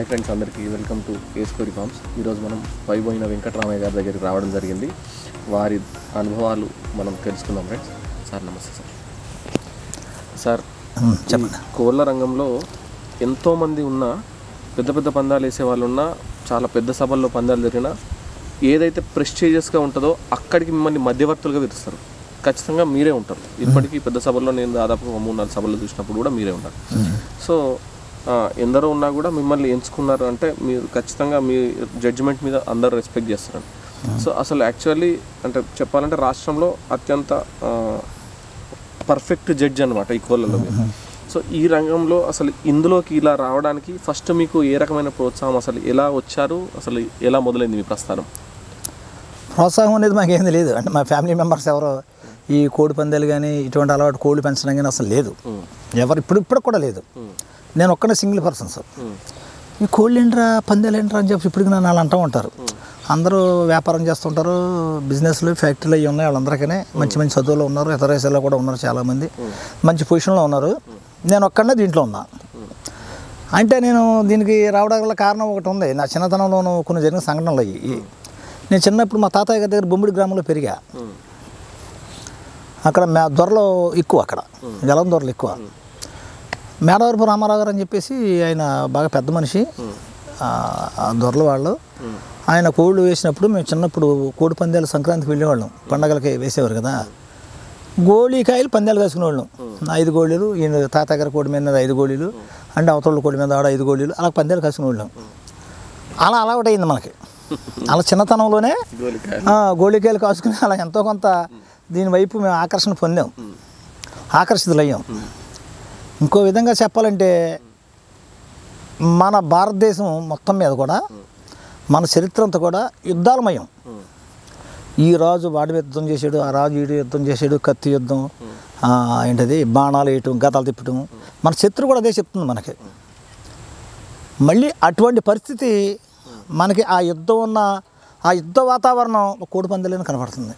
Hi friends, అందరికీ welcome to కేస్కోరి forms. ఈరోజు మనం వైబోయిన వెంకటరామయ్య గారి దగ్గరికి రావడం జరిగింది. వారి అనుభవాలు మనం తెలుసుకుందాం ఫ్రెండ్స్. సార్ నమస్తే సార్. సార్ చెప్పండి. కోళ్ళ రంగంలో ఎంతోమంది ఉన్నా, పెద్ద పెద్ద పందాలు వేసే వాళ్ళు ఉన్నా, చాలా పెద్ద సభల్లో పందాలు జరిగినా ఏదైతే ప్రెస్టీజియస్గా ఉంటుందో అక్కడికి మిమ్మల్ని మధ్యవర్తులుగా పిలుస్తారు. ఖచ్చితంగా మీరే ఉంటారు. ఇప్పటికీ పెద్ద సభల్లో నేను దాదాపు 3-4 సభల్లో చూసినప్పుడు కూడా మీరే ఉంటారు. సో ఎందరో ఉన్నా కూడా మిమ్మల్ని ఎంచుకున్నారు అంటే మీరు ఖచ్చితంగా మీ జడ్జిమెంట్ మీద అందరూ రెస్పెక్ట్ చేస్తారండి. సో అసలు యాక్చువల్లీ అంటే చెప్పాలంటే రాష్ట్రంలో అత్యంత పర్ఫెక్ట్ జడ్జ్ అనమాట ఈ కోళ్ళలో మీరు. సో ఈ రంగంలో అసలు ఇందులోకి ఇలా రావడానికి ఫస్ట్ మీకు ఏ రకమైన ప్రోత్సాహం, అసలు ఎలా వచ్చారు, అసలు ఎలా మొదలైంది మీ ప్రస్థానం? ప్రోత్సాహం అనేది మాకేమీ లేదు. అంటే మా ఫ్యామిలీ మెంబర్స్ ఎవరో ఈ కోడి పందాలు కానీ ఇటువంటి అలవాటు కోళ్ళు పెంచడం కానీ అసలు లేదు. ఎవరు ఇప్పుడు కూడా లేదు. నేను ఒక్కనే సింగిల్ పర్సన్ సార్. ఈ కోళ్ళు ఏంట్రా పందాలు ఏంట్రా అని చెప్పి ఇప్పటికి నన్ను వాళ్ళు అంటూ ఉంటారు. అందరూ వ్యాపారం చేస్తుంటారు, బిజినెస్లు ఫ్యాక్టరీలు అవి ఉన్నాయి. వాళ్ళందరికీ మంచి మంచి చదువులో ఉన్నారు, ఇతర దేశాల్లో కూడా ఉన్నారు, చాలామంది మంచి పొజిషన్లో ఉన్నారు. నేను ఒక్కనే దీంట్లో ఉన్నా. అంటే నేను దీనికి రావడానికి గల కారణం ఒకటి ఉంది. నా చిన్నతనంలోనూ కొన్ని జరిగిన సంఘటనలు అయ్యి. నేను చిన్నప్పుడు మా తాతయ్య గారి దగ్గర బొమ్మిడి గ్రామంలో పెరిగా. అక్కడ దొరలు ఎక్కువ, అక్కడ జలం దొరలు ఎక్కువ. మేడవరపు రామారావు గారు అని చెప్పేసి ఆయన బాగా పెద్ద మనిషి, దొరల వాళ్ళు. ఆయన కోళ్ళు వేసినప్పుడు మేము చిన్నప్పుడు కోడి పందాలు సంక్రాంతికి వెళ్ళేవాళ్ళం, పండగలకి వేసేవారు కదా. గోళీకాయలు పందాలు వేసుకునేవాళ్ళం. 5 గోళీలు, ఈయన తాతయ్య గారి కోడి మీద 5 గోళీలు, అంటే అవతల కోడి మీద ఆడ 5 గోళీలు, అలా పందాలు వేసుకునేవాళ్ళం. అలా అలవాటు అయింది మనకి. అలా చిన్నతనంలోనే గోళీకాయలు కాసుకుని అలా ఎంతో కొంత దీనివైపు మేము ఆకర్షణ పొందాం, ఆకర్షితులయ్యాం. ఇంకో విధంగా చెప్పాలంటే మన భారతదేశం మొత్తం మీద కూడా మన చరిత్ర అంతా కూడా యుద్ధాలమయం. ఈ రాజు వాడి మీద యుద్ధం చేసాడు, ఆ రాజు వీడి యుద్ధం చేసాడు, కత్తి యుద్ధం, ఏంటది బాణాలు వేయటం, గతాలు తిప్పటం. మన చరిత్ర కూడా అదే చెప్తుంది మనకి. మళ్ళీ అటువంటి పరిస్థితి మనకి ఆ యుద్ధం ఉన్న ఆ యుద్ధ వాతావరణం కోడి పందాలని కనబడుతుంది.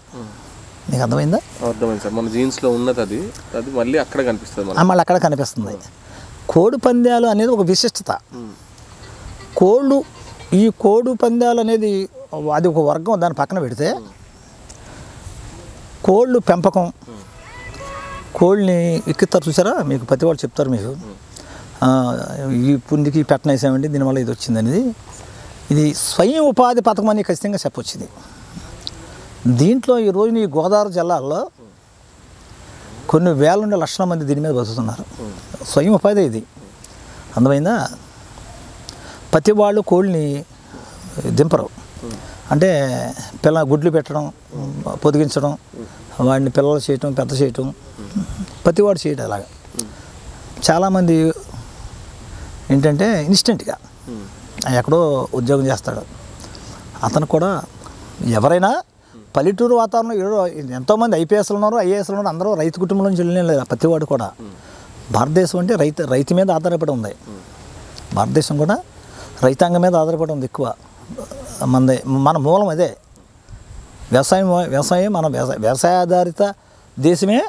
నీకు అర్థమైందా? అర్థమైంది సార్. మన జీన్స్లో ఉన్నది అది మళ్ళీ అక్కడ కనిపిస్తుంది, మళ్ళీ అక్కడ కనిపిస్తుంది. కోడి పందాలు అనేది ఒక విశిష్టత. ఈ కోడి పందాలు అనేది అది ఒక వర్గం. దాని పక్కన పెడితే కోళ్ళు పెంపకం, కోళ్ళని ఎక్కిస్తారు చూసారా, మీకు ప్రతి వాళ్ళు చెప్తారు మీకు ఈ పుండికి పెట్టనేసామండి, దీనివల్ల ఇది వచ్చింది అనేది. ఇది స్వయం ఉపాధి పథకం అని ఖచ్చితంగా చెప్పొచ్చింది. దీంట్లో ఈ రోజున ఈ గోదావరి జిల్లాల్లో కొన్ని వేల నుండి లక్షల మంది దీని మీద బతుకుతున్నారు. స్వయం ఉపాధి ఇది. అందమైందా? ప్రతి వాళ్ళు కోళ్ళని దింపరు. అంటే గుడ్లు పెట్టడం, పొదిగించడం, వాడిని పిల్లలు చేయటం, పెద్ద చేయటం, ప్రతివాడు చేయటం. అలాగా చాలామంది ఏంటంటే ఇన్స్టెంట్గా ఎక్కడో ఉద్యోగం చేస్తాడు. అతను కూడా ఎవరైనా పల్లెటూరు వాతావరణంలో ఎంతోమంది ఐపీఎస్లు ఉన్నారు, ఐఏఎస్లు ఉన్నారు, అందరూ రైతు కుటుంబం నుంచి వెళ్ళిన లేదు ప్రతివాడు కూడా. భారతదేశం అంటే రైతు మీద ఆధారపడి ఉంది. భారతదేశం కూడా రైతాంగం మీద ఆధారపడి ఉంది ఎక్కువ. మన మూలం అదే. వ్యవసాయం మన వ్యవసాయాధారిత దేశమే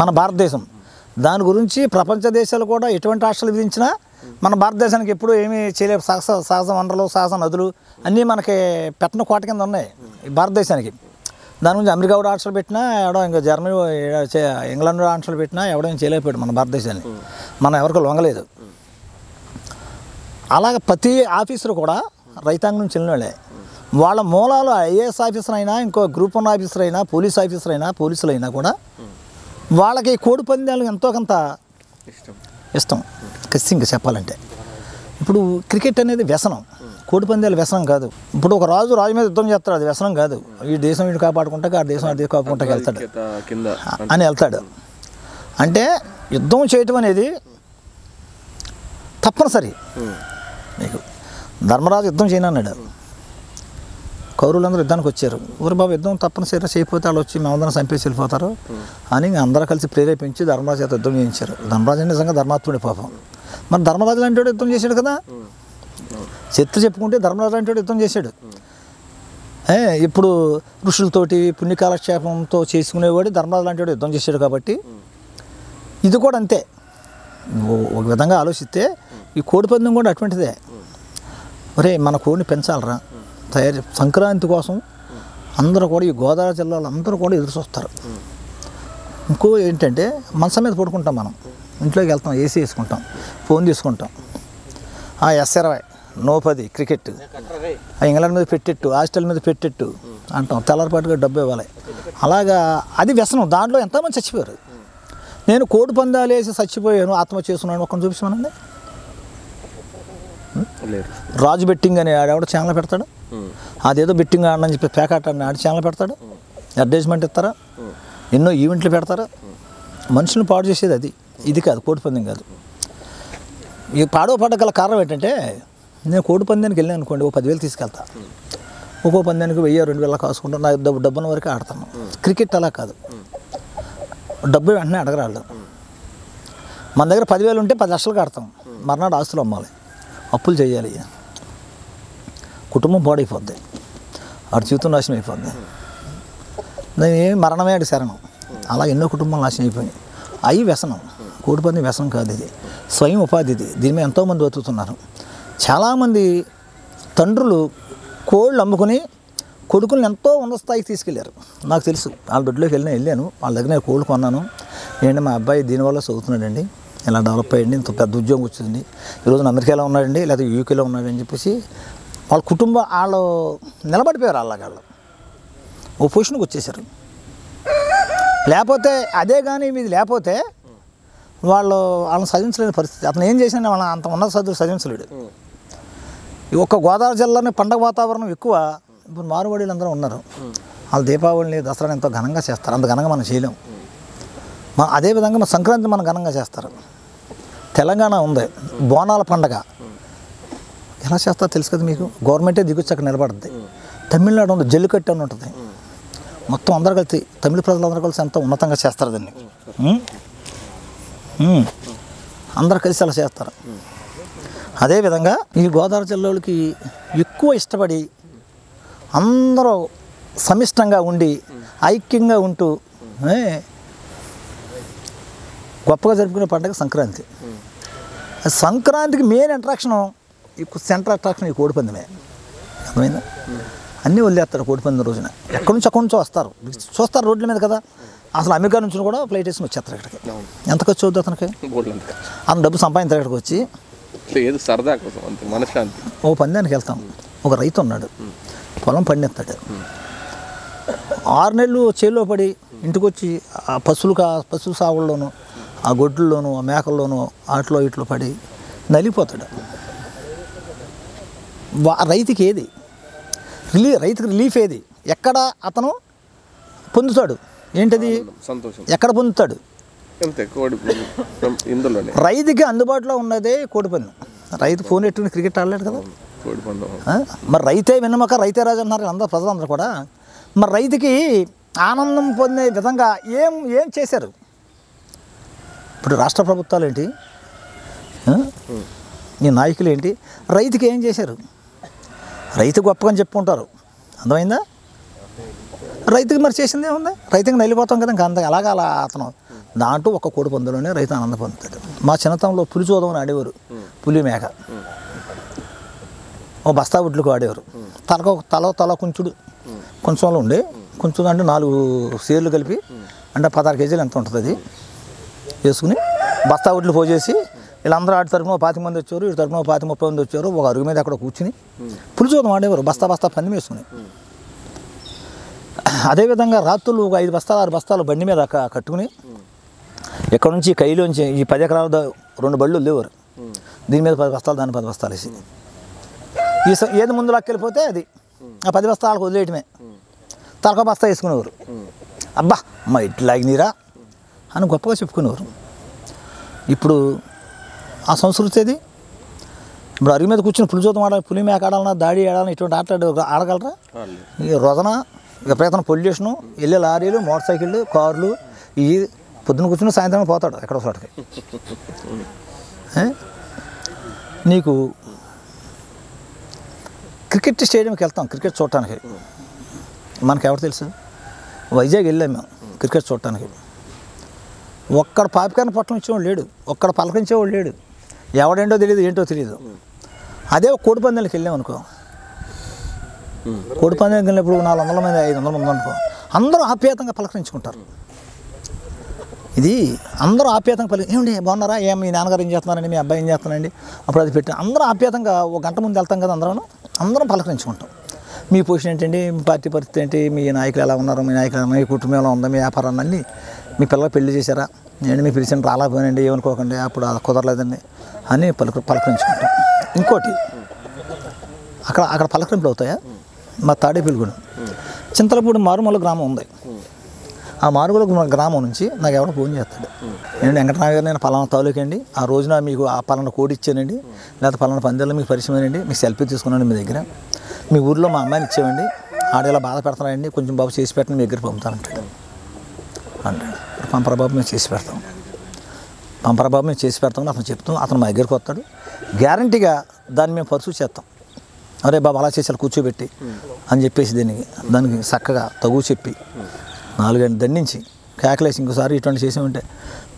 మన భారతదేశం. దాని గురించి ప్రపంచ దేశాలు కూడా ఎటువంటి ఆశలు విధించినా మన భారతదేశానికి ఎప్పుడూ ఏమీ చేయలేవు. సహజ వనరులు, సహజ నదులు అన్నీ మనకి పెట్టిన కోట కింద ఉన్నాయి ఈ భారతదేశానికి. దాని గురించి అమెరికా కూడా ఆంక్షలు పెట్టినా ఎవడో, ఇంకా జర్మనీ ఇంగ్లాండ్ ఆంక్షలు పెట్టినా ఎవడో ఏం చేయలేకపోయాడు మన భారతదేశాన్ని. మనం ఎవరికి లొంగలేదు. అలాగ ప్రతి ఆఫీసర్ కూడా రైతాంగం నుంచి వెళ్ళిన వాళ్ళే. వాళ్ళ మూలాలు ఐఏఎస్ ఆఫీసర్ అయినా, ఇంకో గ్రూప్ 1 ఆఫీసర్ అయినా, పోలీస్ ఆఫీసర్ అయినా, పోలీసులు అయినా కూడా వాళ్ళకి కోడి పందాలు ఎంతో కొంత ఇష్టం. ఖచ్చితంగా చెప్పాలంటే ఇప్పుడు క్రికెట్ అనేది వ్యసనం, కోడి పందాలు వ్యసనం కాదు. ఇప్పుడు ఒక రాజు మీద యుద్ధం చేస్తాడు, అది వ్యసనం కాదు. ఈ దేశం వీడు కాపాడుకుంటా, ఆ దేశం అది కాపాడుకుంటా వెళ్తాడు అని వెళ్తాడు. అంటే యుద్ధం చేయటం అనేది తప్పనిసరి. మీకు ధర్మరాజు యుద్ధం చేయనన్నాడు. కౌరవులందరూ యుద్ధానికి వచ్చారు. ఊరు బాబు యుద్ధం తప్పనిసరిగా చేయకపోతే వాళ్ళు వచ్చి మేమందరం చంపేసి వెళ్ళిపోతారు అని అందరూ కలిసి ప్రేరేపించి ధర్మరాజు చేత యుద్ధం చేయించారు. ధర్మరాజు అంటే నిజంగా ధర్మాత్ముడి పాపం. మరి ధర్మరాజు లాంటి వాడు యుద్ధం చేశాడు కదా. చరిత్ర చెప్పుకుంటే ధర్మరాజు లాంటి వాడు యుద్ధం చేశాడు. ఇప్పుడు ఋషులతోటి పుణ్యకాలక్షేపంతో చేసుకునేవాడు ధర్మరాజు లాంటి వాడు యుద్ధం చేశాడు. కాబట్టి ఇది కూడా అంతే. ఒక విధంగా ఆలోచిస్తే ఈ కోడిపందెం కూడా అటువంటిదే. ఒరే మన కోడిని పెంచాలరా తయారు సంక్రాంతి కోసం అందరూ కూడా ఈ గోదావరి జిల్లాలో అందరూ కూడా ఎదురు చూస్తారు. ఇంకో ఏంటంటే మంచం మీద పడుకుంటాం, మనం ఇంట్లోకి వెళ్తాం, ఏసీ వేసుకుంటాం, ఫోన్ తీసుకుంటాం, S20 No 10 క్రికెట్, ఇంగ్లాండ్ మీద పెట్టెట్టు, హాస్టల్ మీద పెట్టెట్టు అంటాం, తెల్లరిపాటుగా డబ్బు ఇవ్వాలి. అలాగా అది వ్యసనం. దాంట్లో ఎంతోమంది చచ్చిపోయారు. నేను కోడి పందాలు వేసి చచ్చిపోయాను, ఆత్మహత్య చేసుకున్నాను, ఒక్కరిని చూపించమనండి. రాజు బెట్టింగ్ అని ఆడెవడో ఛానల్ పెడతాడు, అదేదో బెట్టింగ్ ఆడని చెప్పి ప్యాకెట్ అని ఆడి ఛానల్ పెడతాడు, అడ్వర్టైజ్మెంట్ ఇస్తారా, ఎన్నో ఈవెంట్లు పెడతారా. మనుషులను పాడు చేసేది అది, ఇది కాదు, కోడి పందెం కాదు. ఈ పాడగల కారణం ఏంటంటే, నేను కోడి పందానికి వెళ్ళాను అనుకోండి, ఓ 10,000 తీసుకెళ్తా, ఒక్కో పందానికి 1,000-2,000 కాసుకుంటాను, నాకు డబ్బున్న వరకే ఆడతాను. క్రికెట్ అలా కాదు, డబ్బు వెంటనే అడగరాళ్ళు. మన దగ్గర 10,000 ఉంటే 10 లక్షలకు ఆడతాం, మర్నాడు ఆస్తులు అమ్మాలి, అప్పులు చేయాలి, కుటుంబం పాడైపోద్ది, ఆడి జీవితం నాశనం అయిపోద్ది, మరణమే ఆడి శరణం. అలా ఎన్నో కుటుంబాలు నాశనం అయిపోయినాయి. అవి వ్యసనం. కోడి పందెం వ్యసనం కాదు, ఇది స్వయం ఉపాధి. ఇది దీని మీద ఎంతోమంది బతుకుతున్నారు. చాలామంది తండ్రులు కోళ్ళు అమ్ముకుని కొడుకులను ఎంతో ఉన్నత స్థాయికి తీసుకెళ్ళారు. నాకు తెలుసు, వాళ్ళ దొడ్లోకి వెళ్ళాను, వాళ్ళ దగ్గర నేను కోళ్ళు కొన్నాను. ఏంటంటే మా అబ్బాయి దీనివల్ల చదువుతున్నాడండి, ఇలా డెవలప్ అయ్యండి, ఇంత పెద్ద ఉద్యోగం వచ్చింది, ఈరోజు అమెరికాలో ఉన్నాడండి, లేదా యూకేలో ఉన్నాడని చెప్పేసి వాళ్ళ కుటుంబం వాళ్ళు నిలబడిపోయారు. అలాగాళ్ళు ఓ పొజిషన్కి వచ్చేసారు. లేకపోతే అదే కానీ ఇది లేకపోతే వాళ్ళని చదివించలేని పరిస్థితి. అతను ఏం చేసినా వాళ్ళ అంత ఉన్నత చదువులు చదివించలేడు. ఈ ఒక్క గోదావరి జిల్లాలోనే పండగ వాతావరణం ఎక్కువ. ఇప్పుడు మారువాడీలు అందరూ ఉన్నారు, వాళ్ళు దీపావళిని దసరాని ఎంతో ఘనంగా చేస్తారు, అంత ఘనంగా మనం చేయలేము. అదేవిధంగా మన సంక్రాంతి మనం ఘనంగా చేస్తారు. తెలంగాణ ఉంది, బోనాల పండగ ఎలా చేస్తారో తెలుసు కదా మీకు, గవర్నమెంటే దిగొచ్చి అక్కడ నిలబడుతుంది. తమిళనాడు ఉంది, జల్లికట్టు అని ఉంటుంది, మొత్తం అందరూ కలిసి తమిళ ప్రజలందరూ కలిసి ఎంతో ఉన్నతంగా చేస్తారు దాన్ని. అందరు కలిసి అలా చేస్తారు. అదేవిధంగా ఈ గోదావరి జిల్లాలకి ఎక్కువ ఇష్టపడి అందరూ సమిష్టంగా ఉండి ఐక్యంగా ఉంటూ గొప్పగా జరుపుకునే పండుగ సంక్రాంతి. సంక్రాంతికి మెయిన్ అట్రాక్షను, సెంటర్ అట్రాక్షన్ ఈ కోడిపందమే. అర్థమైందా? అన్నీ వదిలేస్తారు కోడిపందెం రోజున. ఎక్కడి నుంచో వస్తారు, చూస్తారు రోడ్ల మీద కదా. అసలు అమెరికా నుంచి కూడా ఫ్లైట్ వేసుకుని వచ్చేస్తారు ఇక్కడికి. ఎంత ఖర్చు అవుతుంది అతనికి? అంత డబ్బు సంపాదించారు ఇక్కడికి వచ్చి. సరదా కోసం మనశ్శాంతి. ఓ పందానికి వెళ్తాం. ఒక రైతు ఉన్నాడు, పొలం పండిస్తాడు, 6 నెలలు చేలో పడి ఇంటికి వచ్చి ఆ పశువుల సాగుల్లోనూ, ఆ గొడ్లలోనూ, ఆ మేకల్లోనూ, ఆటలో ఇట్లో పడి నలిగిపోతాడు. రైతుకి ఏది రైతుకి రిలీఫ్ ఏది? ఎక్కడ అతను పొందుతాడు? ఏంటది? సంతోషం. ఎక్కడ పొందుతాడు? ఇందులోనే రైతుకి అందుబాటులో ఉన్నదే కోడిపందెం. రైతు ఫోన్ ఎట్టుకుని క్రికెట్ ఆడలేడు కదా. మరి రైతే వెన్నెముక, రైతే రాజు అన్నారు అందరూ ప్రజలందరూ కూడా. మరి రైతుకి ఆనందం పొందే విధంగా ఏం చేశారు? ఇప్పుడు రాష్ట్ర ప్రభుత్వాలు ఏంటి, ఈ నాయకులు ఏంటి, రైతుకి ఏం చేశారు? రైతు గొప్పగా చెప్పుకుంటారు, అర్థమైందా? రైతుకి మరి చేసింది ఏముంది? రైతుకి నలిపోతాం కదా. ఇంకా అలాగా అతను దాంట్లో ఒక కోడి పందులోనే రైతు ఆనందం పొందుతాడు. మా చిన్నతనంలో పులి చూద్దామని ఆడేవారు, పులి మేక, ఓ బస్తా గుడ్లకు ఆడేవారు. తల కొంచెంలో ఉండే, కొంచెం అంటే 4 సేర్లు కలిపి అంటే 16 కేజీలు ఎంత ఉంటుంది అది వేసుకుని బస్తా గుడ్లు పోసేసి వీళ్ళందరూ ఆడి తరపున 25 మంది వచ్చారు, ఇటు తరపున 30 మంది వచ్చారు. ఒక అరుగు మీద అక్కడ కూర్చుని పులి చూద్దాం ఆడేవారు, బస్తా పంది వేసుకుని. అదేవిధంగా రాత్రులు 5 బస్తాలు 6 బస్తాలు బండి మీద కట్టుకుని ఇక్కడ నుంచి కైలోంచి ఈ 10 ఎకరాల 2 బళ్ళు లేవారు, దీని మీద 10 బస్తాలు, దాన్ని 10 బస్తాలు వేసి ఏది ముందు లాక్కెళ్ళిపోతే అది ఆ 10 బస్తాలకు వదిలేయటమే. తలక బస్తా వేసుకునేవారు. అబ్బా మా ఇట్లా లాగినీరా అని గొప్పగా చెప్పుకునేవారు. ఇప్పుడు ఆ సంస్కృతి ఏది? ఇప్పుడు అరుగు మీద కూర్చుని పులి చూద్దాం ఆడాలి, పులి మేక ఆడాలన్నా, దాడి ఆడాలన్నా, ఇటువంటి ఆడగలరా? ఈ రోజున విపరీతం పొల్యూషను, వెళ్ళే లారీలు, మోటార్ సైకిళ్ళు, కార్లు, ఈ పొద్దున కూర్చుని సాయంత్రం పోతాడు ఎక్కడో చోటకి. నీకు క్రికెట్ స్టేడియంకి వెళ్తాం క్రికెట్ చూడటానికి. మనకు ఎవరు తెలుసు? వైజాగ్ వెళ్ళాం మేము క్రికెట్ చూడటానికి. ఒక్కడ పాపికాన్ని పొట్టం ఇచ్చేవాడు లేడు, ఒక్కడ పలకరించేవాడు లేడు. ఎవడేంటో తెలియదు, ఏంటో తెలియదు. అదే కోడి పందాలకు వెళ్ళాం అనుకో, కోడి పందాలకు వెళ్ళినప్పుడు 400 మంది 500 మంది అనుకో, అందరూ ఆప్యాయంగా పలకరించుకుంటారు. ఇది అందరూ ఆప్యాయంగా ఏమండి బాగున్నారా, మీ నాన్నగారు ఏం చేస్తున్నారండి, మీ అబ్బాయి ఏం చేస్తున్నారండి, అప్పుడు అది పెట్టి అందరూ ఆప్యాయంగా ఒక గంట ముందు వెళ్తాం కదా, అందరం పలకరించుకుంటాం. మీ పొజిషన్ ఏంటండి, మీ పార్టీ పరిస్థితి ఏంటి, మీ నాయకులు ఎలా ఉన్నారు, మీ నాయకులు మీ కుటుంబం ఎలా ఉందా, మీ వ్యాపారాన్ని అన్నీ, మీ పిల్లలు పెళ్లి చేశారా, నేను మీ పిలిచిన రాలేకపోయానండి ఏమనుకోకండి, అప్పుడు అది కుదరలేదండి అని పలకరించుకుంటాం. ఇంకోటి అక్కడ పలకరింపులు అవుతాయా, మా తాడేపల్లిగూడెం చింతలపూడి మారుమూల గ్రామం ఉంది. ఆ మారుమూల గ్రామం నుంచి నాకు ఎవడో ఫోన్ చేస్తాడు, ఏంటంటే వెంకటరావు గారు నేను పలానా తాలూకండి, ఆ రోజున మీకు ఆ పలానా కోడి ఇచ్చానండి, లేకపోతే పలానా పందాల్లో మీకు పరిచయమేనండి, మీకు సెల్ఫీ తీసుకున్నాను మీ దగ్గర, మీ ఊర్లో మా అమ్మాయిని ఇచ్చామండి, ఆడేలా బాధ పెడతానండి, కొంచెం బాబు చేసి పెట్టండి మీ దగ్గర పంపుతానంటాడు. అంటాడు పంపరబాబు మేము చేసి పెడతాం, పంపరబాబు మేము చేసి పెడతామని అతను చెప్తాం. అతను మా దగ్గరికి వస్తాడు, గ్యారంటీగా దాన్ని మేము పర్సూ చేస్తాం. అరే బాబు అలా చేసారు కూర్చోబెట్టి అని చెప్పేసి దానికి చక్కగా తగు చెప్పి 4 గంటలు దండించి కేకలేసి ఇంకోసారి ఇటువంటి చేసామంటే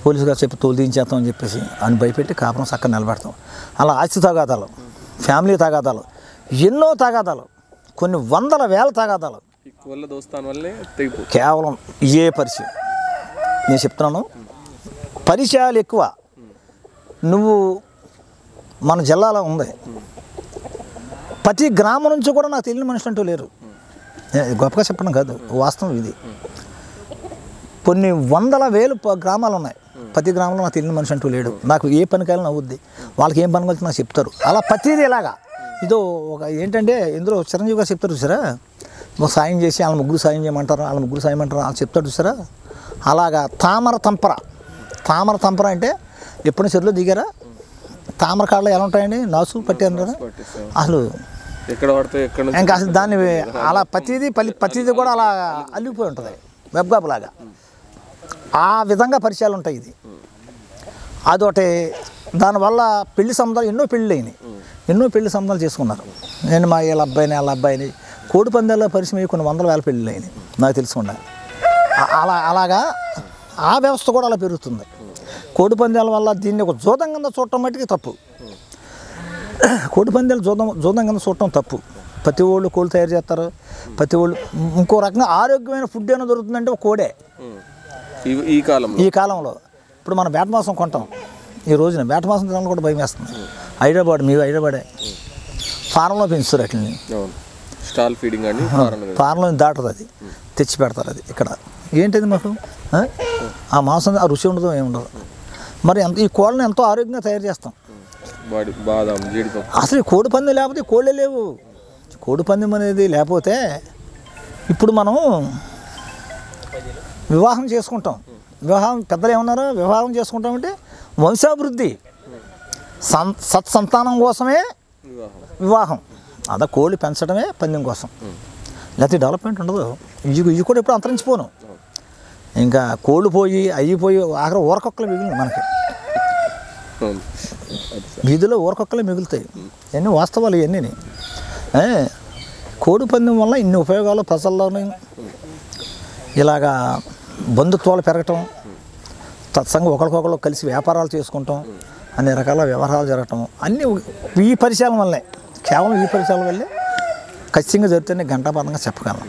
పోలీసు గారు చెప్పి తోలు దించేస్తాం అని చెప్పేసి అని భయపెట్టి కాపురం చక్కగా నిలబెడతాం. అలా ఆస్తి తగాదాలు, ఫ్యామిలీ తగాదాలు, ఎన్నో తగాదాలు, కొన్ని వందల వేల తగాదాలు కేవలం ఏ పరిచయం. నేను చెప్తున్నాను, పరిచయాలు ఎక్కువ. నువ్వు మన జిల్లాలో ఉంది, ప్రతి గ్రామం నుంచి కూడా నాకు తెలియని మనుషులు అంటూ లేరు. గొప్పగా చెప్పడం కాదు, వాస్తవం ఇది. కొన్ని వందల వేలు గ్రామాలు ఉన్నాయి, ప్రతి గ్రామంలో నాకు తెలియని మనిషి అంటూ లేడు. నాకు ఏ పనికాయలు నవ్వుద్ది, వాళ్ళకి ఏం పని కలిసి నాకు చెప్తారు. అలా ప్రతిదీ ఇలాగా ఇదో ఒక ఏంటంటే ఇందులో చిరంజీవి గారు చెప్తారు చూసారా, ఒక సాయం చేసి వాళ్ళ ముగ్గురు సాయం చేయమంటారు, వాళ్ళ ముగ్గురు సాయం అంటారు, వాళ్ళు చెప్తాడు చూసారా. అలాగా తామర తంపర అంటే ఎప్పుడు చెరువులో దిగారా, తామర కాళ్ళు ఎలా ఉంటాయండి, నాసు పట్టి అన్నారు అసలు ఇంకా అసలు దాన్ని అలా ప్రతిదీ కూడా అలా అల్లిపోయి ఉంటుంది వెబ్గాపులాగా. ఆ విధంగా పరిచయాలు ఉంటాయి. ఇది అదొకటి. దానివల్ల పెళ్లి సంబంధాలు ఎన్నో పెళ్ళి అయినాయి, ఎన్నో పెళ్లి సంబంధాలు చేసుకున్నారు. నేను మా వీళ్ళ అబ్బాయిని కోడి పందాల్లో పరిచయం కొన్ని వందల వేల పెళ్ళిళ్ళు అయినాయి నాకు తెలుసుకుండా. అలాగా ఆ వ్యవస్థ కూడా అలా పెరుగుతుంది. కోడి పందాల వల్ల దీన్ని ఒక జూదం కింద చూడటం మట్టుకి తప్పు. కోడి పందాలు జూదం కింద చూడటం తప్పు. ప్రతి వాళ్ళు కోళ్ళు తయారు చేస్తారు, ప్రతి వాళ్ళు ఇంకో రకంగా ఆరోగ్యమైన ఫుడ్ ఏమైనా దొరుకుతుందంటే ఒక కోడే. ఈ కాలంలో ఇప్పుడు మనం వేట మాంసం కొంటాం, ఈ రోజున వేట మాంసం తినాలని కూడా భయం వేస్తుంది. హైదరాబాదే ఫారంలో పెంచుతారు వాటిని, ఫారంలో దాటదు, అది తెచ్చి పెడతారు. అది ఇక్కడ ఏంటిది మాకు ఆ మాంసం ఆ రుచి ఉండదు, ఏముండదు. మరి ఈ కోళ్ళని ఎంతో ఆరోగ్యంగా తయారు చేస్తాం. అసలు కోడి పందెం లేకపోతే కోళ్ళే లేవు. కోడి పందెం అనేది లేకపోతే ఇప్పుడు మనం వివాహం చేసుకుంటాం. పెద్దలు ఏమన్నారు, వివాహం చేసుకుంటామంటే వంశాభివృద్ధి, సత్సంతానం కోసమే వివాహం. అదా కోళ్ళు పెంచడమే పందెం కోసం, లేకపోతే డెవలప్మెంట్ ఉండదు. ఇవి కూడా ఎప్పుడు అంతరించిపోను. ఇంకా కోళ్ళు పోయి అయిపోయి ఆఖరి ఊరకొక్కలు మిగిలిన మనకి వీధిలో ఊరకొక్కలే మిగులుతాయి. ఇవన్నీ వాస్తవాలు. ఇవన్నీ కోడి పందెం వల్ల ఇన్ని ఉపయోగాలు ప్రజల్లోని, ఇలాగా బంధుత్వాలు పెరగటం, తత్సంగా ఒకరికొకరు కలిసి వ్యాపారాలు చేసుకుంటాం, అన్ని రకాల వ్యవహారాలు జరగటం అన్నీ ఈ పరిచయాల వల్లే, కేవలం ఈ పరిచయాల వల్లే ఖచ్చితంగా జరుగుతుందని ఘంటాపథంగా చెప్పగలను.